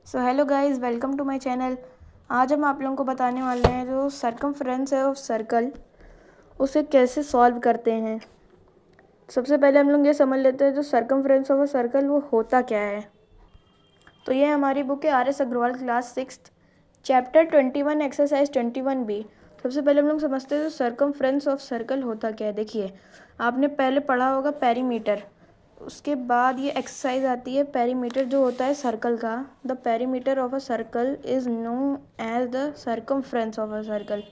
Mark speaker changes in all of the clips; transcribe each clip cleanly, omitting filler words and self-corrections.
Speaker 1: So hello guys, welcome to my channel. आज हम आप लोगों को बताने वाले हैं जो सर्कमफ्रेंस है ऑफ सर्कल, उसे कैसे सॉल्व करते हैं। सबसे पहले हम लोग ये समझ लेते हैं जो सर्कमफ्रेंस ऑफ अ सर्कल वो होता क्या है। तो ये हमारी बुक है R S Agarwal class 6 chapter 21 exercise 21B। सबसे पहले हम लोग समझते हैं जो सर्कमफ्रेंस ऑफ सर्कल होता क्या है। देखिए, आपने पहले पढ़ा होगा पेरीमीटर, उसके बाद ये एक्सरसाइज आती है पेरीमीटर जो होता है सर्कल का। The perimeter of a circle is known as the circumference of a circle.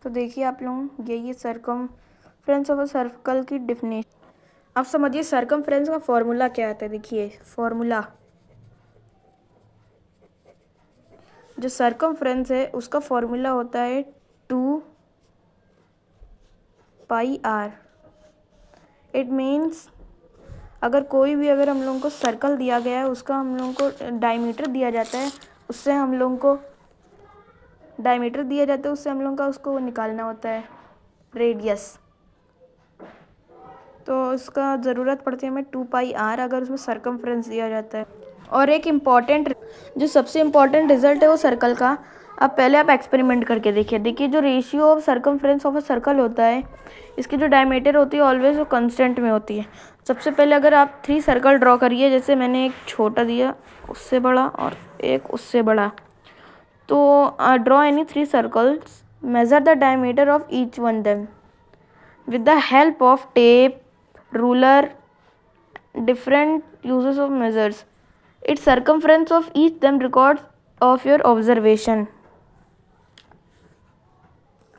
Speaker 1: तो देखिए आप लोग, ये सर्कमफ्रेंस ऑफ अ सर्कल की डिफिनेशन। अब समझिए सर्कमफ्रेंस का फॉर्मूला क्या आता है। देखिए फॉर्मूला, जो सर्कमफ्रेंस है उसका फॉर्मूला होता है 2πr। इट मीन्स अगर हम लोगों को सर्कल दिया गया है, उसका हम लोगों को डायमीटर दिया जाता है, उससे हम लोगों को उसको निकालना होता है रेडियस। तो इसका ज़रूरत पड़ती है हमें 2πr अगर उसमें सर्कमफ्रेंस दिया जाता है। और एक इम्पॉर्टेंट, जो सबसे इम्पॉर्टेंट रिजल्ट है वो सर्कल का। अब पहले आप एक्सपेरिमेंट करके देखिए जो ratio of circumference of a circle होता है, इसकी जो डायमीटर होती है ऑलवेज वो कांस्टेंट में होती है। सबसे पहले अगर आप 3 सर्कल ड्रॉ करिए, जैसे मैंने एक छोटा दिया, उससे बड़ा और एक उससे बड़ा। तो draw any 3 circles, measure the diameter of each one them with the help of tape, ruler, different uses of measures. Its circumference of each them records of your observation.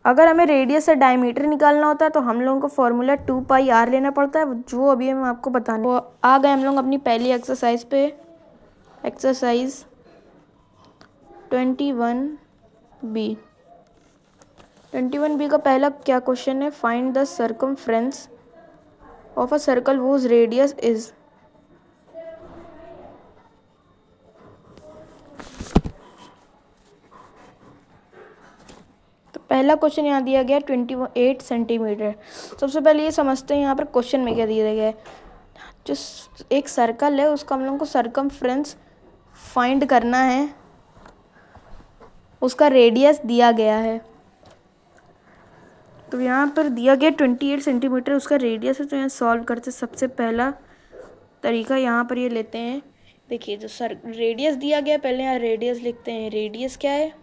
Speaker 1: अगर हमें रेडियस से डायमीटर निकालना होता है तो हम लोगों को फॉर्मूला 2πr लेना पड़ता है, जो अभी हम आपको बताने। तो आ गए हम लोग अपनी पहली एक्सरसाइज पे, एक्सरसाइज 21B। 21B का पहला क्या क्वेश्चन है, find the circumference of a circle whose radius is. तो पहला क्वेश्चन यहाँ दिया गया 28 सेंटीमीटर। सबसे पहले ये समझते हैं यहाँ पर क्वेश्चन में क्या दिया गया है। जो एक सर्कल है उसका हम लोग को सर्कमफ्रेंस फाइंड करना है, उसका रेडियस दिया गया है। तो यहाँ पर दिया गया 28 सेंटीमीटर उसका रेडियस है। तो यहाँ सॉल्व करते सबसे पहला तरीका यहाँ पर ये लेते हैं। देखिए जो रेडियस दिया गया, पहले यहाँ रेडियस लिखते हैं। रेडियस क्या है,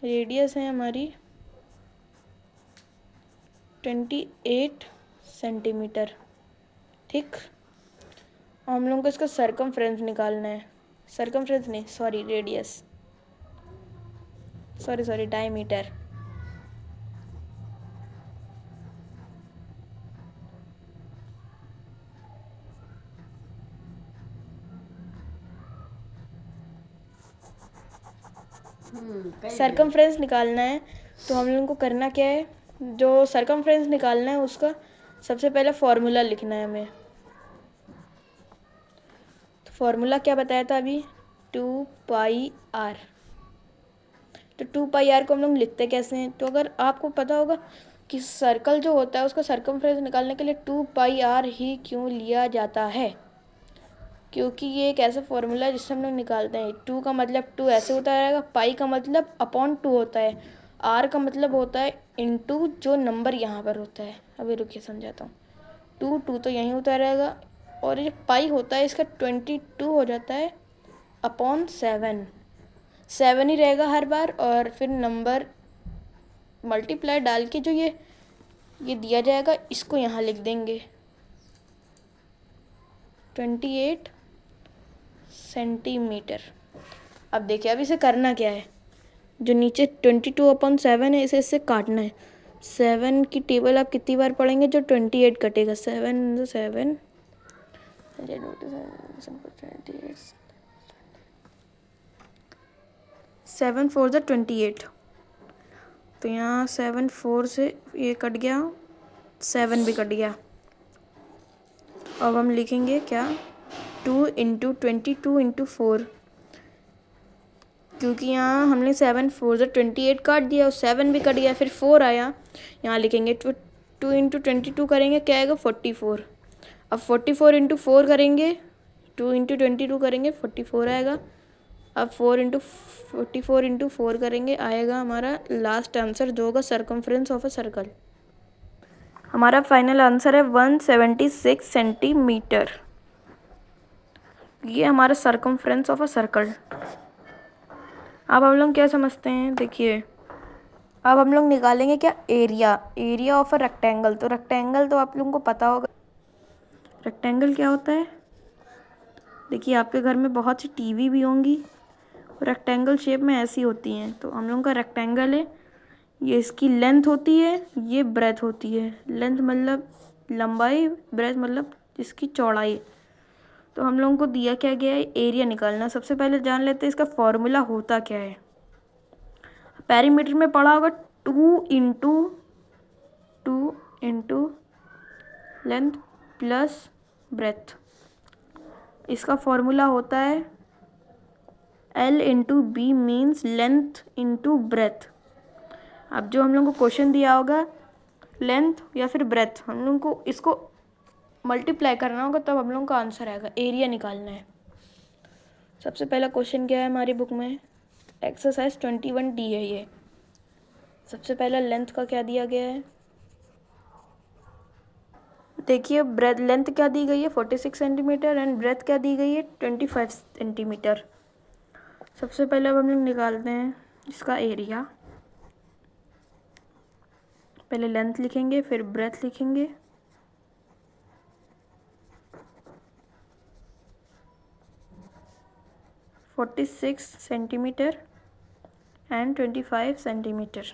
Speaker 1: रेडियस है हमारी 28 सेंटीमीटर, ठीक। और हम लोगों को इसका सर्कमफ्रेंस निकालना है, सर्कमफ्रेंस नहीं sorry radius, sorry diameter. Circumference निकालना है तो हम लोगों को करना क्या है, जो सर्कमफ्रेंस निकालना है उसका सबसे पहले फॉर्मूला लिखना है हमें। तो फॉर्मूला क्या बताया था अभी, 2πr। तो 2πr को हम लोग लिखते कैसे हैं। तो अगर आपको पता होगा कि सर्कल जो होता है उसका सर्कमफ्रेंस निकालने के लिए 2πr ही क्यों लिया जाता है, क्योंकि ये एक ऐसा फॉर्मूला है जिससे हम लोग निकालते हैं। 2 का मतलब 2 ऐसे होता रहेगा, पाई का मतलब अपॉन 2 होता है, आर का मतलब होता है इनटू जो नंबर यहाँ पर होता है। अभी रुकिए समझाता हूँ। 2 तो यहीं होता रहेगा, और ये पाई होता है इसका 22 हो जाता है अपॉन 7 ही रहेगा हर बार। और फिर नंबर मल्टीप्लाई डाल के जो ये दिया जाएगा, इसको यहाँ लिख देंगे 28 सेंटीमीटर। अब देखिए, अब इसे करना क्या है, जो नीचे 22/7 है इसे इससे काटना है। 7 की टेबल आप कितनी बार पढ़ेंगे, जो 28 कटेगा, 7 7 7 4 28। तो यहाँ 7 4 से ये कट गया, 7 भी कट गया। अब हम लिखेंगे क्या, 2 × 22 × 4, क्योंकि यहाँ हमने 7 4 28 काट दिया और 7 भी कट गया, फिर 4 आया। यहाँ लिखेंगे 2 × 22 करेंगे, क्या आएगा 44। अब 44 × 4 करेंगे, 2 × 22 करेंगे, 44 आएगा। अब 44 × 4 करेंगे, आएगा हमारा लास्ट आंसर जो होगा सर्कमफ्रेंस ऑफ अ सर्कल। हमारा फाइनल आंसर है 176 सेंटीमीटर। ये हमारा सर्कमफ्रेंस ऑफ अ सर्कल। अब हम लोग क्या समझते हैं, देखिए अब हम लोग निकालेंगे क्या, एरिया ऑफ अ रेक्टेंगल। तो रेक्टेंगल तो आप लोगों को पता होगा रेक्टेंगल क्या होता है। देखिए आपके घर में बहुत सी टीवी भी होंगी, रेक्टेंगल शेप में ऐसी होती हैं। तो हम लोगों का रेक्टेंगल है, ये इसकी लेंथ होती है, ये ब्रेथ होती है। लेंथ मतलब लंबाई, ब्रेथ मतलब इसकी चौड़ाई। तो हम लोगों को दिया क्या गया है, एरिया निकालना। सबसे पहले जान लेते हैं इसका फॉर्मूला होता क्या है। पेरीमीटर में पढ़ा होगा 2 × लेंथ प्लस ब्रेथ। इसका फॉर्मूला होता है L × B means length × breadth. अब जो हम लोग को क्वेश्चन दिया होगा लेंथ या फिर ब्रेथ, हम लोग को इसको मल्टीप्लाई करना होगा, तब हम लोग का आंसर आएगा। एरिया निकालना है। सबसे पहला क्वेश्चन क्या है हमारी बुक में, एक्सरसाइज 21D है ये। सबसे पहला लेंथ का क्या दिया गया है, देखिए ब्रेथ लेंथ क्या दी गई है 46 सेंटीमीटर एंड ब्रेथ क्या दी गई है 25 सेंटीमीटर। सबसे पहले अब हम लोग निकालते हैं इसका एरिया। पहले लेंथ लिखेंगे फिर ब्रेथ लिखेंगे। (46 सेंटीमीटर एंड 25 सेंटीमीटर।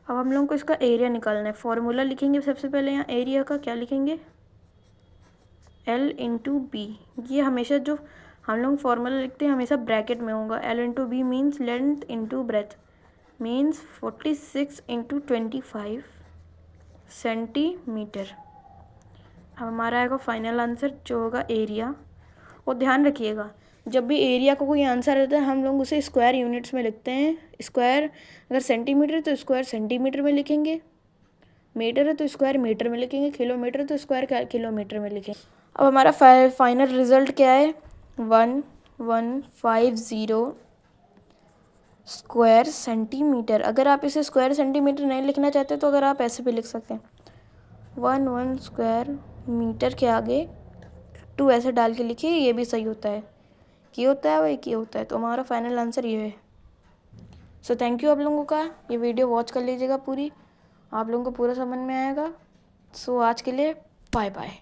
Speaker 1: अब हम लोग को इसका एरिया निकालना है। फॉर्मूला लिखेंगे सबसे पहले, यहाँ एरिया का क्या लिखेंगे, L × B। ये हमेशा जो हम लोग फॉर्मूला लिखते हैं हमेशा ब्रैकेट में होगा। L × B means length × breadth means 46 × 25 centimetre. अब हमारा आएगा फाइनल आंसर जो होगा एरिया। और ध्यान रखिएगा जब भी एरिया को कोई आंसर आता है हम लोग उसे स्क्वायर यूनिट्स में लिखते हैं। स्क्वायर अगर सेंटीमीटर तो स्क्वायर सेंटीमीटर में लिखेंगे, मीटर है तो स्क्वायर मीटर में लिखेंगे, किलोमीटर तो स्क्वायर किलोमीटर में लिखेंगे। अब हमारा फाइनल रिजल्ट क्या है, 1150 स्क्वायर सेंटीमीटर। अगर आप इसे स्क्वायर सेंटीमीटर नहीं लिखना चाहते तो अगर आप ऐसे भी लिख सकते हैं 1 स्क्वायर मीटर के आगे 2 ऐसे डाल के लिखिए, ये भी सही होता है। ये होता है वही, ये होता है। तो हमारा फाइनल आंसर ये है। सो थैंक यू आप लोगों का, ये वीडियो वॉच कर लीजिएगा पूरी, आप लोगों को पूरा समझ में आएगा। सो आज के लिए बाय बाय।